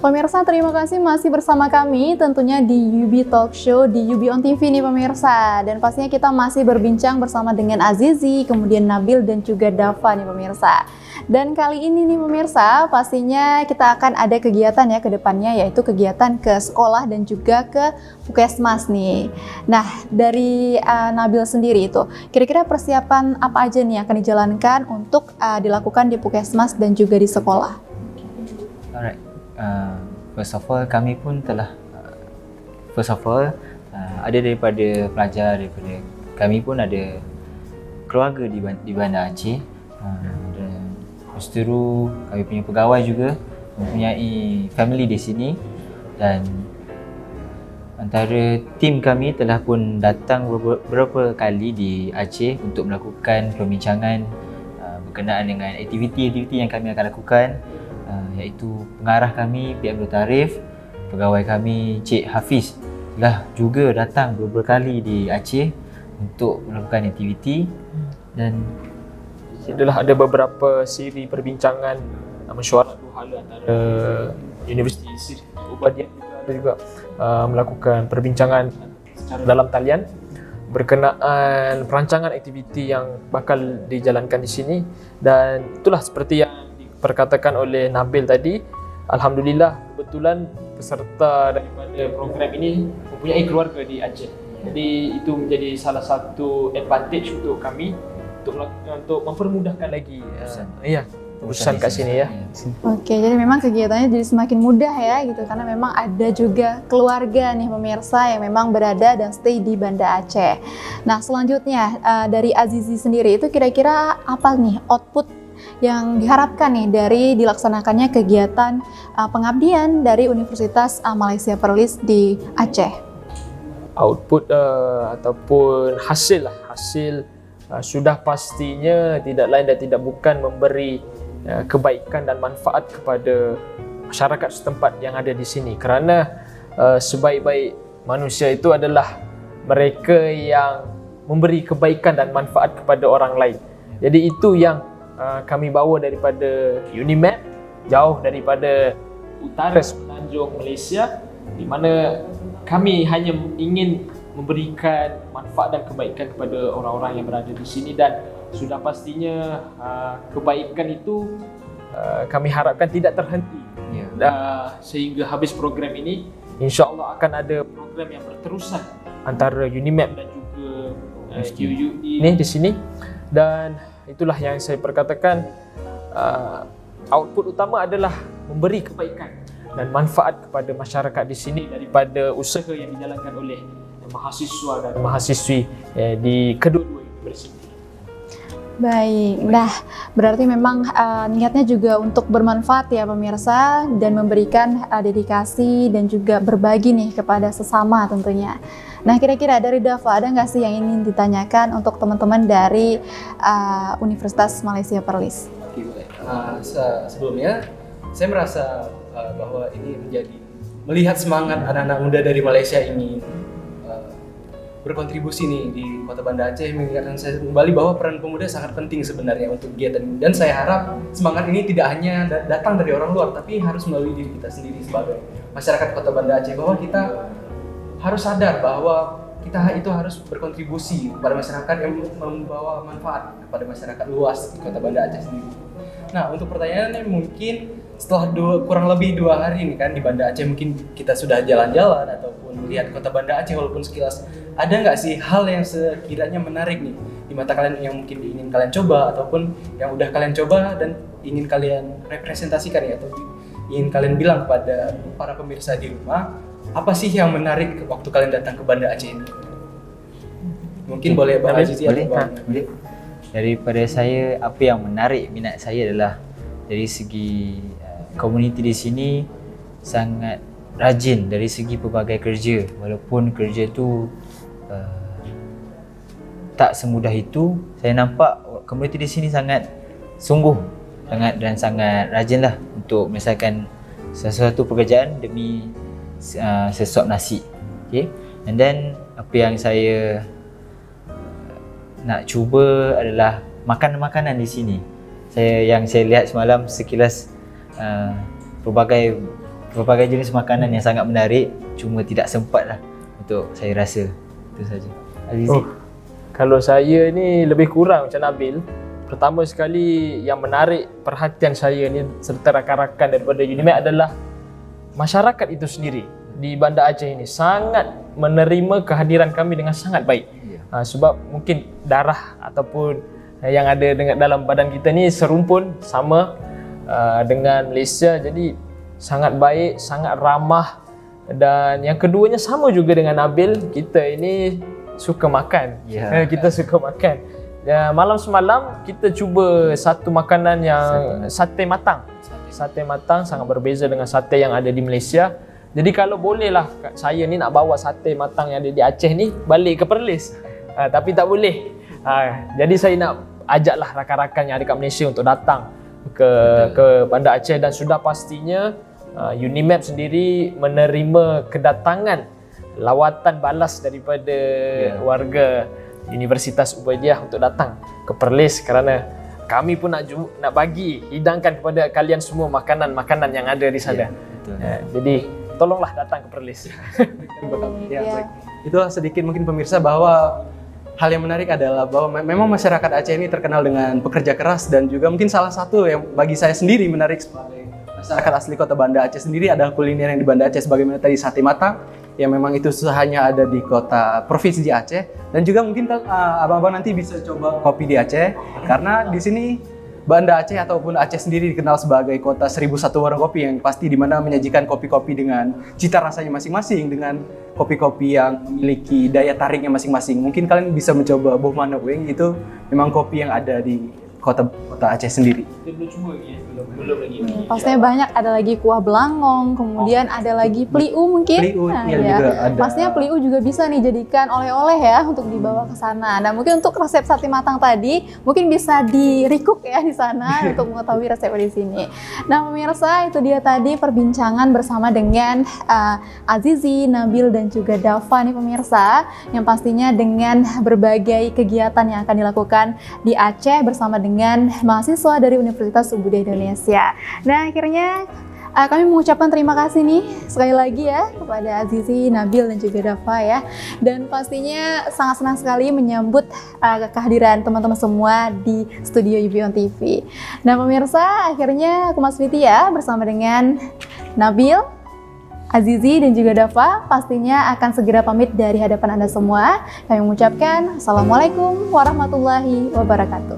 Pemirsa, terima kasih masih bersama kami tentunya di UB Talk Show di UB On TV nih pemirsa. Dan pastinya kita masih berbincang bersama dengan Azizi, kemudian Nabil dan juga Dava nih pemirsa. Dan kali ini nih pemirsa, pastinya kita akan ada kegiatan ya ke depannya, yaitu kegiatan ke sekolah dan juga ke Puskesmas nih. Nah, dari Nabil sendiri itu, kira-kira persiapan apa aja nih yang akan dijalankan untuk dilakukan di Puskesmas dan juga di sekolah? Alright. First of all, kami pun telah ada daripada pelajar, daripada kami pun ada keluarga di Bandar Aceh. Dan lepas tu kami punya pegawai juga mempunyai family di sini, dan antara tim kami telah pun datang beberapa kali di Aceh untuk melakukan perbincangan berkenaan dengan aktiviti-aktiviti yang kami akan lakukan, iaitu pengarah kami Pihak Abdul Tarif, pegawai kami Cik Hafiz telah juga datang beberapa kali di Aceh untuk melakukan aktiviti. Dan adalah ada beberapa siri perbincangan mesyuarat dua hala antara Universiti Ubadiah juga melakukan perbincangan secara dalam talian berkenaan perancangan aktiviti yang bakal dijalankan di sini. Dan itulah seperti yang diperkatakan oleh Nabil tadi, alhamdulillah kebetulan peserta daripada program ini mempunyai keluarga di Aceh. Jadi itu menjadi salah satu advantage untuk kami untuk mempermudahkan lagi urusan kat sini ya. Oke, jadi memang kegiatannya jadi semakin mudah ya gitu, karena memang ada juga keluarga nih pemirsa yang memang berada dan stay di Banda Aceh. Nah, selanjutnya dari Azizi sendiri itu kira-kira apa nih output yang diharapkan nih dari dilaksanakannya kegiatan pengabdian dari Universitas Malaysia Perlis di Aceh? Output ataupun hasil sudah pastinya tidak lain dan tidak bukan memberi kebaikan dan manfaat kepada masyarakat setempat yang ada di sini, kerana sebaik-baik manusia itu adalah mereka yang memberi kebaikan dan manfaat kepada orang lain. Jadi itu yang kami bawa daripada UNIMAP, jauh daripada utara semenanjung Malaysia, di mana kami hanya ingin memberikan manfaat dan kebaikan kepada orang-orang yang berada di sini. Dan sudah pastinya kebaikan itu kami harapkan tidak terhenti sehingga habis program ini. InsyaAllah akan ada program yang berterusan antara UNIMAP dan juga UUE ini di sini. Dan itulah yang saya perkatakan, output utama adalah memberi kebaikan dan manfaat kepada masyarakat di sini daripada usaha yang dijalankan oleh mahasiswa dan mahasiswi di kedua-dua universiti. Baik, nah berarti memang niatnya juga untuk bermanfaat ya pemirsa, dan memberikan dedikasi dan juga berbagi nih kepada sesama tentunya. Nah, kira-kira dari Dava ada nggak sih yang ingin ditanyakan untuk teman-teman dari Universitas Malaysia Perlis? Sebelumnya saya merasa bahwa ini melihat semangat anak-anak muda dari Malaysia ini berkontribusi nih di Kota Banda Aceh, mengingatkan saya kembali bahwa peran pemuda sangat penting sebenarnya untuk kegiatan ini. Dan saya harap semangat ini tidak hanya datang dari orang luar, tapi harus melalui diri kita sendiri sebagai masyarakat Kota Banda Aceh, bahwa kita harus sadar bahwa kita itu harus berkontribusi kepada masyarakat yang membawa manfaat kepada masyarakat luas di Kota Banda Aceh sendiri. Nah, untuk pertanyaannya mungkin setelah kurang lebih 2 hari ini kan di Banda Aceh, mungkin kita sudah jalan-jalan ataupun melihat Kota Banda Aceh walaupun sekilas. Ada nggak sih hal yang sekiranya menarik nih di mata kalian yang mungkin ingin kalian coba, ataupun yang udah kalian coba dan ingin kalian representasikan ya, atau ingin kalian bilang kepada para pemirsa di rumah, apa sih yang menarik waktu kalian datang ke Banda Aceh ini? Mungkin boleh Bang Azizi atau Bang? Boleh. Daripada saya, apa yang menarik minat saya adalah dari segi komuniti di sini sangat rajin dari segi pelbagai kerja, walaupun kerja tu tak semudah itu. Saya nampak komuniti di sini sangat sungguh dan sangat rajinlah untuk menyelesaikan sesuatu pekerjaan demi sesuap nasi. Okay? And then apa yang saya nak cuba adalah makanan-makanan di sini. Yang saya lihat semalam sekilas pelbagai berbagai jenis makanan yang sangat menarik, cuma tidak sempat lah untuk saya rasa. Itu saja. Azizi. Oh, kalau saya ni lebih kurang macam Nabil. Pertama sekali yang menarik perhatian saya ni serta rakan-rakan daripada UNIMED adalah masyarakat itu sendiri di Banda Aceh ini sangat menerima kehadiran kami dengan sangat baik. Sebab mungkin darah ataupun yang ada dengan dalam badan kita ni serumpun sama dengan Malaysia, jadi sangat baik, sangat ramah. Dan yang keduanya sama juga dengan Nabil, kita ini suka makan. Kita suka makan. Malam semalam kita cuba satu makanan yang sate matang. Sate matang sangat berbeza dengan sate yang ada di Malaysia. Jadi kalau bolehlah saya ni nak bawa sate matang yang ada di Aceh ni balik ke Perlis. Tapi tak boleh. Jadi saya nak ajaklah rakan-rakan yang ada kat Malaysia untuk datang ke Banda Aceh, dan sudah pastinya UNIMED sendiri menerima kedatangan lawatan balas daripada warga Universitas Ubaidiyah untuk datang ke Perlis, kerana kami pun nak bagi hidangkan kepada kalian semua makanan-makanan yang ada di sana. Jadi tolonglah datang ke Perlis. Baik. Itulah sedikit mungkin pemirsa bahwa hal yang menarik adalah bahwa memang masyarakat Aceh ini terkenal dengan pekerja keras, dan juga mungkin salah satu yang bagi saya sendiri menarik sebagai masyarakat asli kota Banda Aceh sendiri adalah kuliner yang di Banda Aceh, sebagaimana tadi sate matang yang memang itu hanya ada di kota provinsi di Aceh, dan juga mungkin abang-abang nanti bisa coba kopi di Aceh, karena di sini Banda Aceh ataupun Aceh sendiri dikenal sebagai kota 1001 warung kopi yang pasti di mana menyajikan kopi-kopi dengan cita rasanya masing-masing, dengan kopi-kopi yang memiliki daya tariknya masing-masing. Mungkin kalian bisa mencoba Boh Manuk Weng, itu memang kopi yang ada di kota Aceh sendiri. Belum lagi. Pastinya banyak, ada lagi kuah belangong, kemudian ada lagi peliu mungkin. Peliu juga ada. Pastinya peliu juga bisa nih jadikan oleh-oleh ya untuk dibawa ke sana. Nah, mungkin untuk resep sate matang tadi mungkin bisa di-recook ya di sana untuk mengetahui resep di sini. Nah, pemirsa, itu dia tadi perbincangan bersama dengan Azizi, Nabil dan juga Dava nih pemirsa, yang pastinya dengan berbagai kegiatan yang akan dilakukan di Aceh bersama dengan mahasiswa dari Universitas Ubudiah Indonesia. Nah, akhirnya kami mengucapkan terima kasih nih sekali lagi ya kepada Azizi, Nabil dan juga Dava ya. Dan pastinya sangat senang sekali menyambut kehadiran teman-teman semua di studio UB on TV. Nah pemirsa, akhirnya aku Mas Fiti ya bersama dengan Nabil, Azizi dan juga Dava pastinya akan segera pamit dari hadapan Anda semua. Kami mengucapkan Assalamualaikum warahmatullahi wabarakatuh.